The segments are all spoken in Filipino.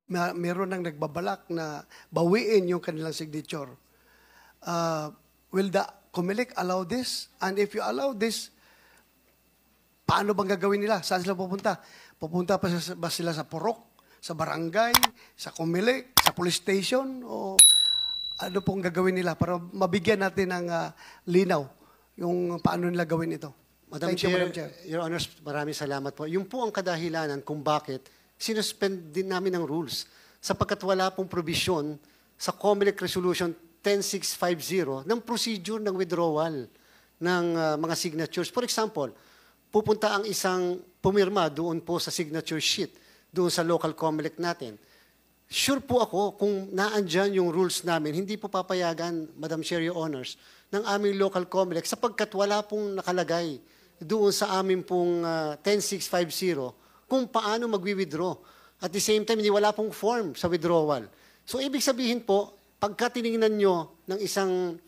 meron nang nagbabalak na bawiin yung kanilang signature. Will the COMELEC allow this? And if you allow this, paano bang gagawin nila? Saan sila pupunta? Pupunta pa ba sila sa Purok, sa barangay, sa COMELEC, sa police station? O ano pong gagawin nila para mabigyan natin ng linaw yung paano nila gawin ito? Madam Chair, Your Honors, maraming salamat po. Yung po ang kadahilanan kung bakit sinuspend din namin ang rules sapagkat wala pong provision sa COMELEC Resolution 10650 ng procedure ng withdrawal ng mga signatures. For example, pupunta ang isang pumirma doon po sa signature sheet, doon sa local COMELEC natin. Sure po ako kung naandyan yung rules namin, hindi po papayagan, Madam Chair, Your Honors, ng aming local COMELEC sapagkat wala pong nakalagay doon sa aming pong 10650 kung paano magwi-withdraw. At the same time, hindi wala pong form sa withdrawal. So, ibig sabihin po, pagka tinignan nyo ng isang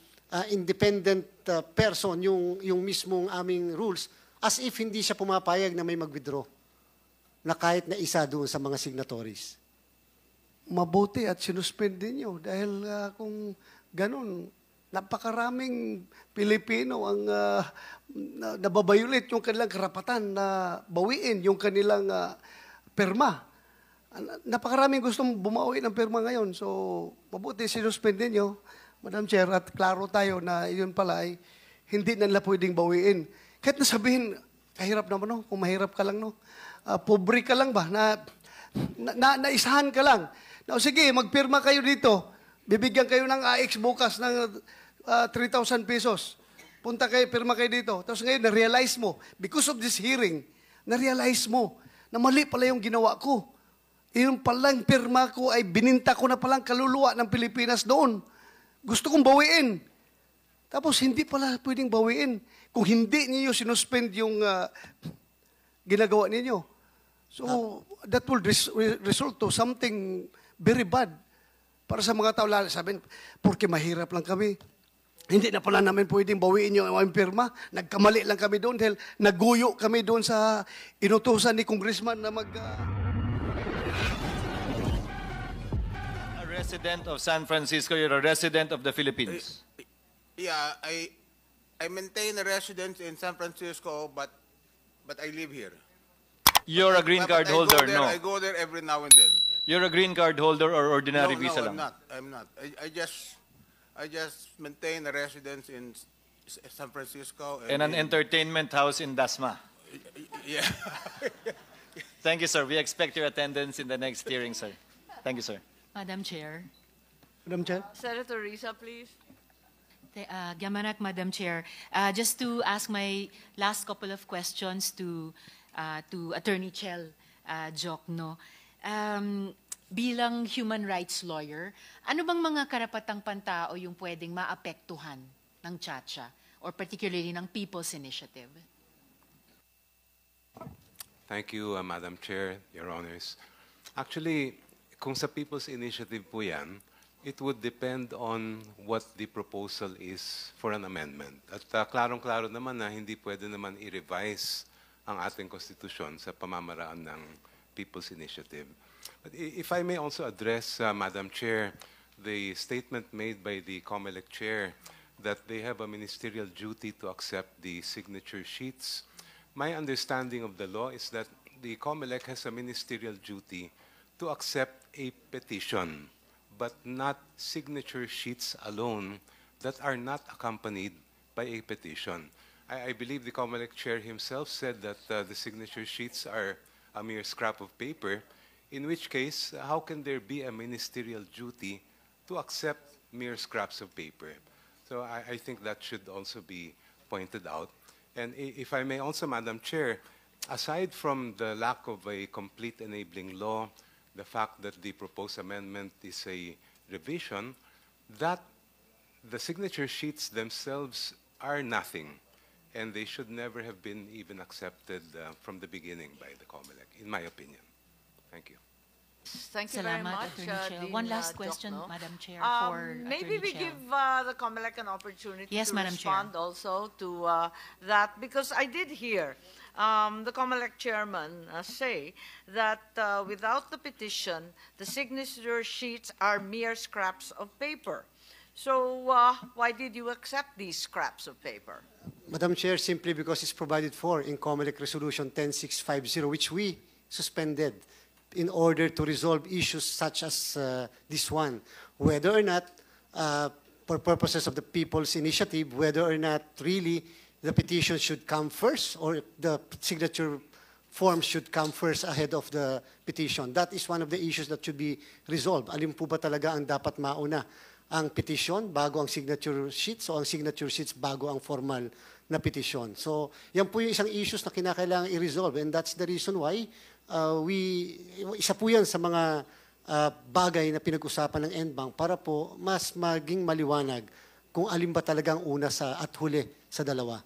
independent person yung mismong aming rules, as if hindi siya pumapayag na may mag-withdraw na kahit na isa doon sa mga signatories. Mabuti at sinuspend din nyo dahil kung ganun, napakaraming Pilipino ang nababayulit yung kanilang karapatan na bawiin yung kanilang perma. Napakaraming gustong bumawi ng perma ngayon. So, mabuti sinuspend din nyo, Madam Chair, at klaro tayo na yun pala ay hindi na nila pwedeng bawiin. Kahit nasabihin, kahirap naman, no? Kung mahirap ka lang, no? Pobre ka lang ba? Naisahan ka lang. Na, sige, magpirma kayo dito. Bibigyan kayo ng AX bukas ng 3,000 pesos. Punta kayo, pirma kayo dito. Tapos ngayon, na-realize mo, because of this hearing, na-realize mo na mali pala yung ginawa ko. Yung palang pirma ko ay bininta ko na palang kaluluwa ng Pilipinas doon. Gusto kong bawiin. Tapos hindi pala pwedeng bawiin kung hindi niyo sinuspend yung ginagawa ninyo. So, that will result to something very bad para sa mga tao. Sabihin, porque mahirap lang kami. Hindi na pala namin pwedeng bawiin yung aming pirma. Nagkamali lang kami doon dahil naguyo kami doon sa inutusan ni Congressman na A resident of San Francisco, you're a resident of the Philippines. Yeah, I maintain a residence in San Francisco, but I live here. You're a green card holder, no? I go there every now and then. You're a green card holder or ordinary visa lang? No, I'm not. I just maintain a residence in San Francisco. And an entertainment house in Dasma. Yeah. Thank you, sir. We expect your attendance in the next hearing, sir. Thank you, sir. Madam Chair. Madam Chair? Senator Risa, please. Gamanak, Madam Chair. Just to ask my last couple of questions to Attorney Chel Jokno. Bilang human rights lawyer, ano bang mga karapatang pantao yung pwedeng maapektuhan ng Chacha or particularly ng People's Initiative? Thank you, Madam Chair, Your Honors. Actually, kung sa People's Initiative po yan, it would depend on what the proposal is for an amendment. At klarong-klaro naman na hindi pwede naman i-revise ang ating konstitusyon sa pamamaraan ng People's Initiative. But if I may also address, Madam Chair, the statement made by the COMELEC Chair that they have a ministerial duty to accept the signature sheets. My understanding of the law is that the COMELEC has a ministerial duty to accept a petition, but not signature sheets alone that are not accompanied by a petition. I believe the COMELEC Chair himself said that the signature sheets are a mere scrap of paper, in which case, how can there be a ministerial duty to accept mere scraps of paper? So I think that should also be pointed out. And if I may also, Madam Chair, aside from the lack of a complete enabling law, the fact that the proposed amendment is a revision, that the signature sheets themselves are nothing, and they should never have been even accepted from the beginning by the COMELEC, in my opinion. Thank you. Thank you very Salamat, much. Attorney Chel. One last question, Jokno. Madam Chair, for Maybe Attorney we Chel. give the COMELEC an opportunity Yes, to Madam Chair. respond also to that, because I did hear the COMELEC chairman say that without the petition, the signature sheets are mere scraps of paper. So why did you accept these scraps of paper? Madam Chair, simply because it's provided for in COMELEC Resolution 10650, which we suspended in order to resolve issues such as this one, whether or not, for purposes of the people's initiative, whether or not really the petition should come first or the signature form should come first ahead of the petition. That is one of the issues that should be resolved. Alin po ba talaga ang dapat mauna? Ang petition bago ang signature sheets o ang signature sheets bago ang formal na petition. So, yan po yung isang issues na kinakailangan i-resolve, and that's the reason why isa po yan sa mga bagay na pinag-usapan ng NBank para po mas maging maliwanag kung alin ba talagang una sa at huli sa dalawa.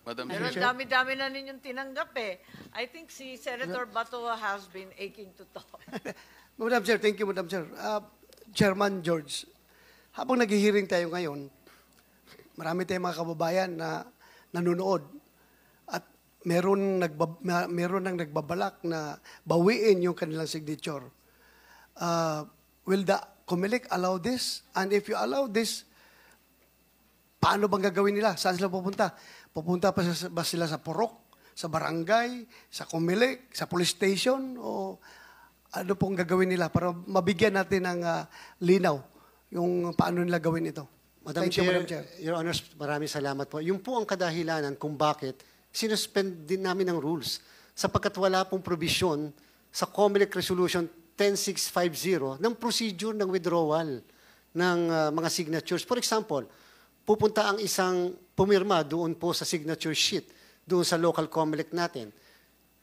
Madam Pero Chair. dami-dami na ninyong tinanggap eh. I think si Senator Bato has been aching to talk. Madam Chair, thank you, Madam Chair. Chairman George, habang naghihiring tayo ngayon, marami tayong mga kababayan na nanonood at meron nang nagbabalak na bawiin yung kanilang signature. Will the COMELEC allow this? And if you allow this, paano bang gagawin nila? Saan sila pupunta? Pupunta pa ba sila sa purok, sa barangay, sa COMELEC, sa police station? O ano pong gagawin nila para mabigyan natin ng linaw yung paano nila gawin ito? Madam Thank you, Chair, Madam Chair. Your Honors, maraming salamat po. Yung po ang kadahilanan kung bakit sinuspend din namin ng rules sapagkat wala pong provision sa COMELEC Resolution 10650 ng procedure ng withdrawal ng mga signatures. For example, pupunta ang isang pumirma doon po sa signature sheet, doon sa local COMELEC natin.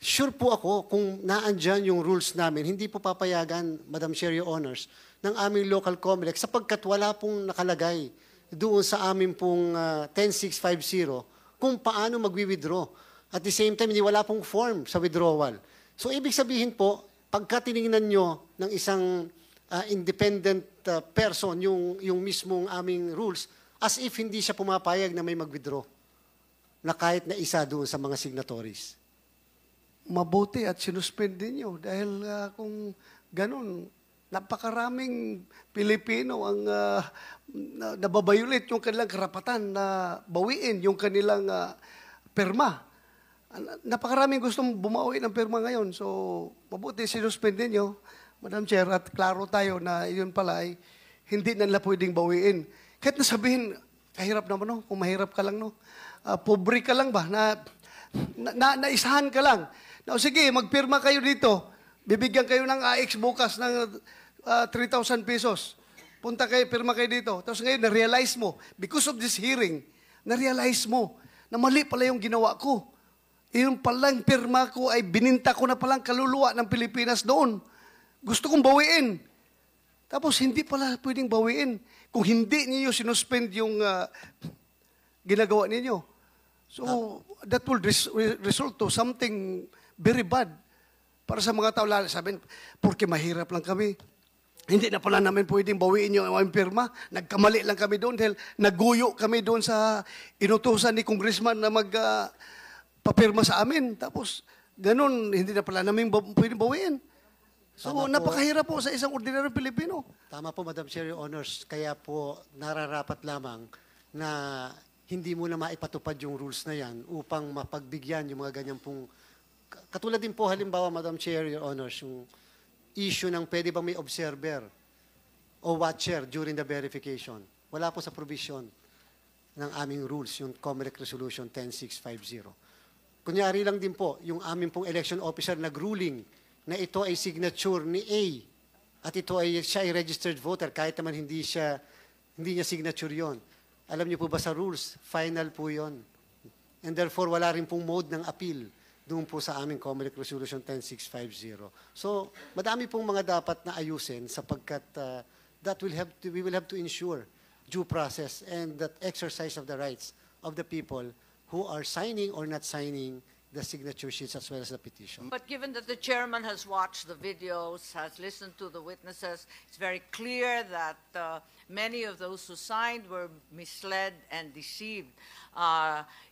Sure po ako kung naandyan yung rules namin, hindi po papayagan, Madam Chair, Your Honors, ng aming local COMELEC sapagkat wala pong nakalagay doon sa aming pong 10650 kung paano magwi-withdraw. At the same time, hindi wala pong form sa withdrawal. So, ibig sabihin po, pagka tinignan nyo ng isang independent person yung mismong aming rules, as if hindi siya pumapayag na may mag-withdraw na kahit na isa doon sa mga signatories. Mabuti at sinuspend din nyo dahil kung ganun, napakaraming Pilipino ang nababayulit yung kanilang karapatan na bawiin yung kanilang perma. Napakaraming gustong bumawi ng perma ngayon. So, mabuti sinuspend din nyo, Madam Chair, at klaro tayo na yun pala ay hindi na nila pwedeng bawiin. Kahit nasabihin, kahirap naman, no? Kung mahirap ka lang, no? Pobre ka lang ba? Naisahan ka lang. Na, sige, magpirma kayo dito. Bibigyan kayo ng AX bukas ng 3,000 pesos. Punta kayo, pirma kayo dito. Tapos ngayon, na-realize mo, because of this hearing, na-realize mo na mali pala yung ginawa ko. Yung palang pirma ko ay bininta ko na palang kaluluwa ng Pilipinas doon. Gusto kong bawiin. Tapos hindi pala pwedeng bawiin kung hindi niyo sinuspend yung ginagawa ninyo. So, that will result to something very bad para sa mga tao. Sabihin, porque mahirap lang kami. Hindi na pala namin pwedeng bawiin yung aming pirma. Nagkamali lang kami doon dahil naguyo kami doon sa inutusan ni Congressman na magpapirma sa amin. Tapos, ganun, hindi na pala namin pwedeng bawiin. So, Tama po. napakahirap po sa isang ordinaryong Pilipino. Tama po, Madam Chair, Your Honors. Kaya po, nararapat lamang na hindi mo na maipatupad yung rules na yan upang mapagbigyan yung mga ganyan pong... Katulad din po, halimbawa, Madam Chair, Your Honors, yung issue ng pwede bang may observer o watcher during the verification. Wala po sa provision ng aming rules, yung COMELEC Resolution 10650. Kunyari lang din po, yung aming pong election officer nag-ruling na ito ay signature ni A at siya ay registered voter kahit naman hindi niya signature yon. Alam niyo po ba sa rules, final po yon. And therefore, wala rin pong mode ng appeal doon po sa aming COMELEC Resolution 10650. So, madami pong mga dapat na ayusin sapagkat we will have to ensure due process and that exercise of the rights of the people who are signing or not signing the signature sheets as well as the petition. But given that the chairman has watched the videos, has listened to the witnesses, it's very clear that many of those who signed were misled and deceived.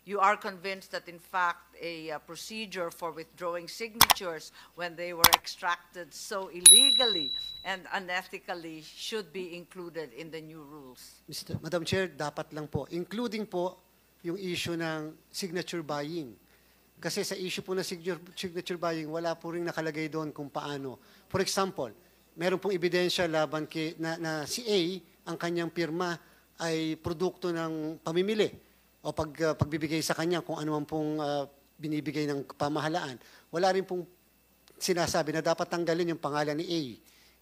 You are convinced that, in fact, a procedure for withdrawing signatures when they were extracted so illegally and unethically should be included in the new rules. Madam Chair, dapat lang po, including po yung issue ng signature buying. Kasi sa issue po ng signature buying, wala po rin nakalagay doon kung paano. For example, meron pong ebidensya laban na si A, ang kanyang pirma ay produkto ng pamimili o pagbibigay sa kanya kung ano man pong binibigay ng pamahalaan. Wala rin pong sinasabi na dapat tanggalin yung pangalan ni A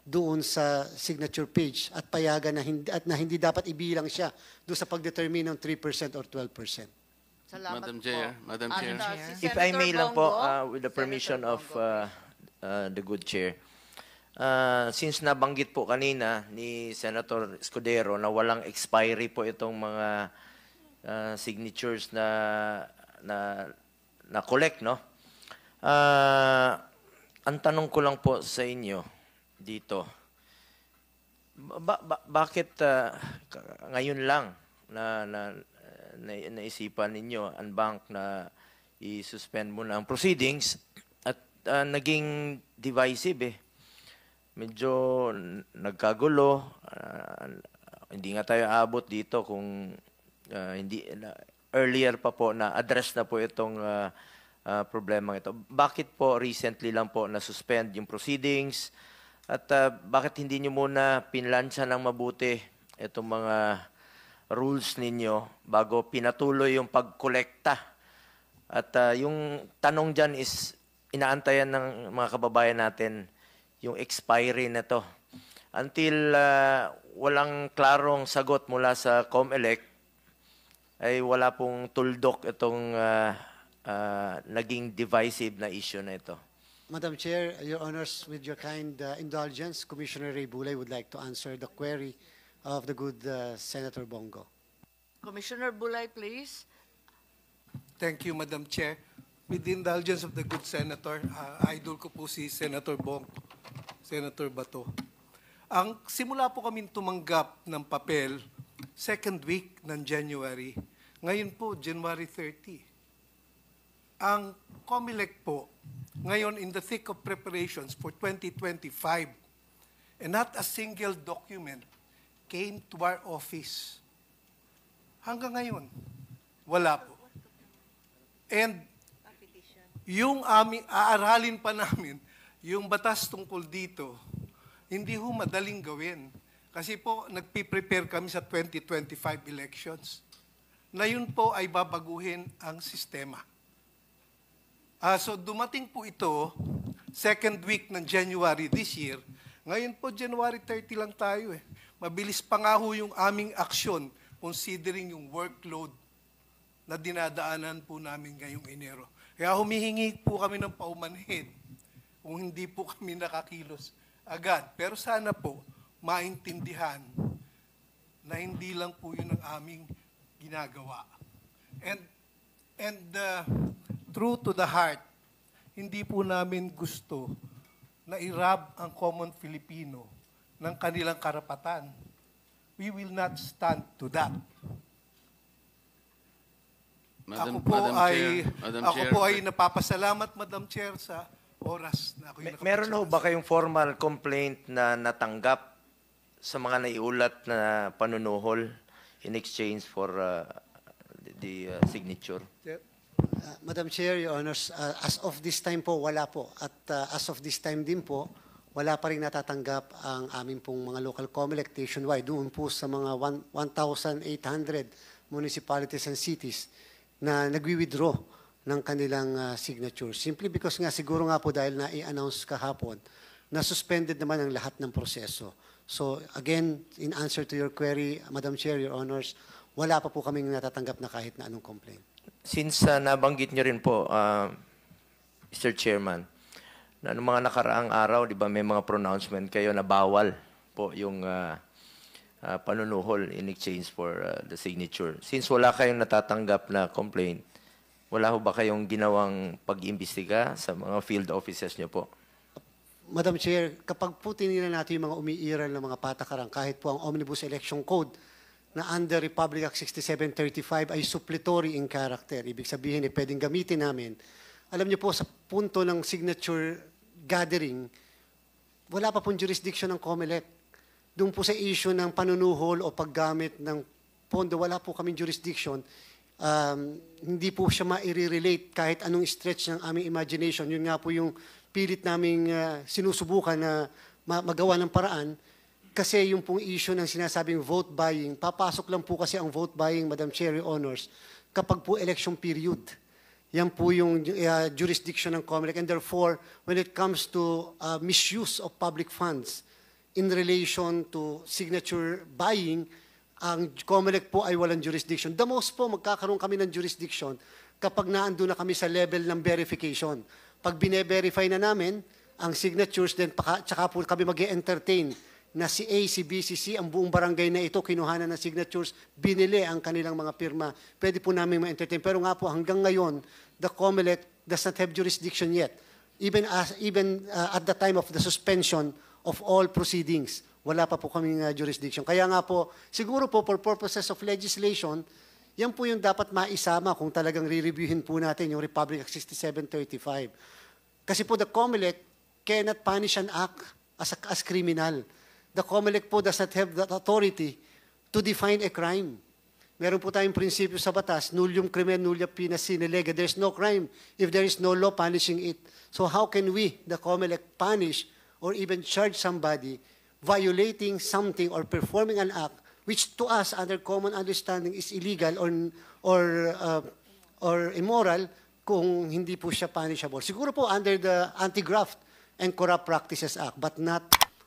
doon sa signature page at payagan na hindi dapat ibilang siya doon sa pagdetermine ng 3% or 12%. Salamat Madam po. Chair, Madam Chair. Si If I Senator may lang po, Bongo, with the permission Senator of Bongo, the good chair, since nabanggit po kanina ni Senator Escudero na walang expiry po itong mga signatures na collect, no? Ang tanong ko lang po sa inyo dito, bakit ngayon lang naisipan ninyo ang bank na i-suspend muna ang proceedings at naging divisive eh. Medyo nagkagulo, hindi nga tayo abot dito kung earlier pa po na address na po itong problema ito. Bakit po recently lang po na-suspend yung proceedings at bakit hindi nyo muna pinlansya ng mabuti itong mga rules ninyo bago pinatuloy yung pagkolekta? At yung tanong dyan is, inaantayan ng mga kababayan natin yung expiry na to. Until walang klarong sagot mula sa COMELEC, ay wala pong tuldok itong naging divisive na issue na ito. Madam Chair, Your Honors, with your kind indulgence, Commissioner Ray Bulay would like to answer the query of the good Senator Bongo. Commissioner Bulay, please. Thank you, Madam Chair. With the indulgence of the good Senator, idol ko po si Senator Bongo, Senator Bato. Simula po kami tumanggap ng papel second week ng January. Ngayon po, January 30. Ang COMELEC po, ngayon in the thick of preparations for 2025, and not a single document came to our office. Hanggang ngayon, wala po. And yung aaralin pa namin, yung batas tungkol dito, hindi ho madaling gawin. Kasi po, nagpiprepare kami sa 2025 elections. Na yun po ay babaguhin ang sistema. So dumating po ito, second week ng January this year. Ngayon po, January 30 lang tayo eh. Mabilis pa nga ho yung aming aksyon considering yung workload na dinadaanan po namin ngayong Enero. Kaya humihingi po kami ng paumanhin kung hindi po kami nakakilos agad. Pero sana po maintindihan na hindi lang po yun ang aming ginagawa. And true to the heart, hindi po namin gusto na i-rob ang common Filipino ng kanilang karapatan. We will not stand to that. Madam Ako Chair, po ay napapasalamat, Madam Chair, sa oras na ako yung Meron ho ba kayong formal complaint na natanggap sa mga naiulat na panunuhol in exchange for the signature? Madam Chair, Your Honors, as of this time po, wala po. At as of this time din po, wala pa rin natatanggap ang aming pong mga local COMELEC nationwide. Doon po sa mga 1,800 municipalities and cities na nagwi-withdraw ng kanilang signature. Simply because nga, siguro nga po dahil na i-announce kahapon, na suspended naman ang lahat ng proseso. So again, in answer to your query, Madam Chair, Your Honors, wala pa po kaming natatanggap na kahit na anong complaint. Since nabanggit nyo rin po, Mr. Chairman, na noong mga nakaraang araw, di ba may mga pronouncement kayo na bawal po yung panunuhol in exchange for the signature. Since wala kayong natatanggap na complaint, Wala ho ba kayong ginawang pag-imbestiga sa mga field offices nyo po? Madam Chair, kapag po tinignan natin yung mga umiiral ng mga patakaran, kahit po ang Omnibus Election Code na under Republic Act 6735 ay suppletory in character. Ibig sabihin, pwedeng gamitin namin. Alam niyo po, sa punto ng signature gathering, wala pa pong jurisdiction ng COMELEC. Doon po sa issue ng panunuhol o paggamit ng pondo, wala po kaming jurisdiction. Hindi po siya ma-relate kahit anong stretch ng aming imagination. Yun nga po yung pilit naming sinusubukan na magawa ng paraan. Kasi yung pong issue ng sinasabing vote buying, papasok lang po kasi ang vote buying, Madam Chair, Your Honors, kapag po election period. Yan po yung jurisdiction ng COMELEC. And therefore, when it comes to misuse of public funds in relation to signature buying, ang COMELEC po ay walang jurisdiction. The most po, magkakaroon kami ng jurisdiction kapag naandun na kami sa level ng verification. Pag bine-verify na namin ang signatures, then tsaka po kami mag-entertain na si A, si B, si C, ang buong barangay na ito, kinuhanan ng signatures, binili ang kanilang mga pirma. Pwede po namin ma-entertain. Pero nga po, hanggang ngayon, the COMELEC does not have jurisdiction yet. Even at the time of the suspension of all proceedings, wala pa po kaming jurisdiction. Kaya nga po, siguro po for purposes of legislation, yan po yung dapat maisama kung talagang re-reviewin po natin yung Republic Act 6735. Kasi po the COMELEC cannot punish an act as criminal. The COMELEC po does not have that authority to define a crime. Meron po tayong prinsipyo sa batas, nullium crimen, nullia pena sine lega. There's no crime if there is no law punishing it. So how can we, the COMELEC, punish or even charge somebody violating something or performing an act which to us, under common understanding, is illegal or immoral kung hindi po siya punishable? Siguro po under the Anti-Graft and Corrupt Practices Act, but not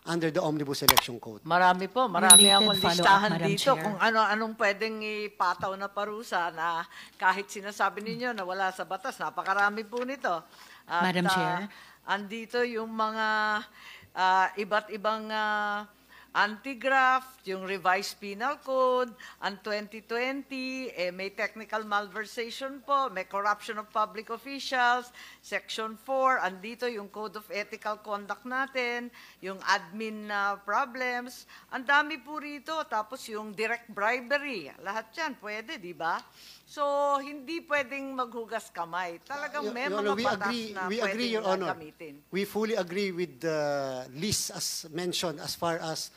under the Omnibus Election Code. Marami Related akong follow-up, listahan Madam dito Chair. kung ano-anong pwedeng ipataw na parusa na kahit sinasabi ninyo na wala sa batas, napakarami po nito. At, Madam Chair. andito yung mga iba't ibang anti-graft, yung revised penal code, ang 2020, may technical malversation po, may corruption of public officials, section 4, andito yung code of ethical conduct natin, yung admin problems, ang dami po rito, tapos yung direct bribery, lahat yan pwede, di ba? So, hindi pwedeng maghugas kamay. Talagang may mga batas na pwedeng gamitin. We fully agree with the list as mentioned as far as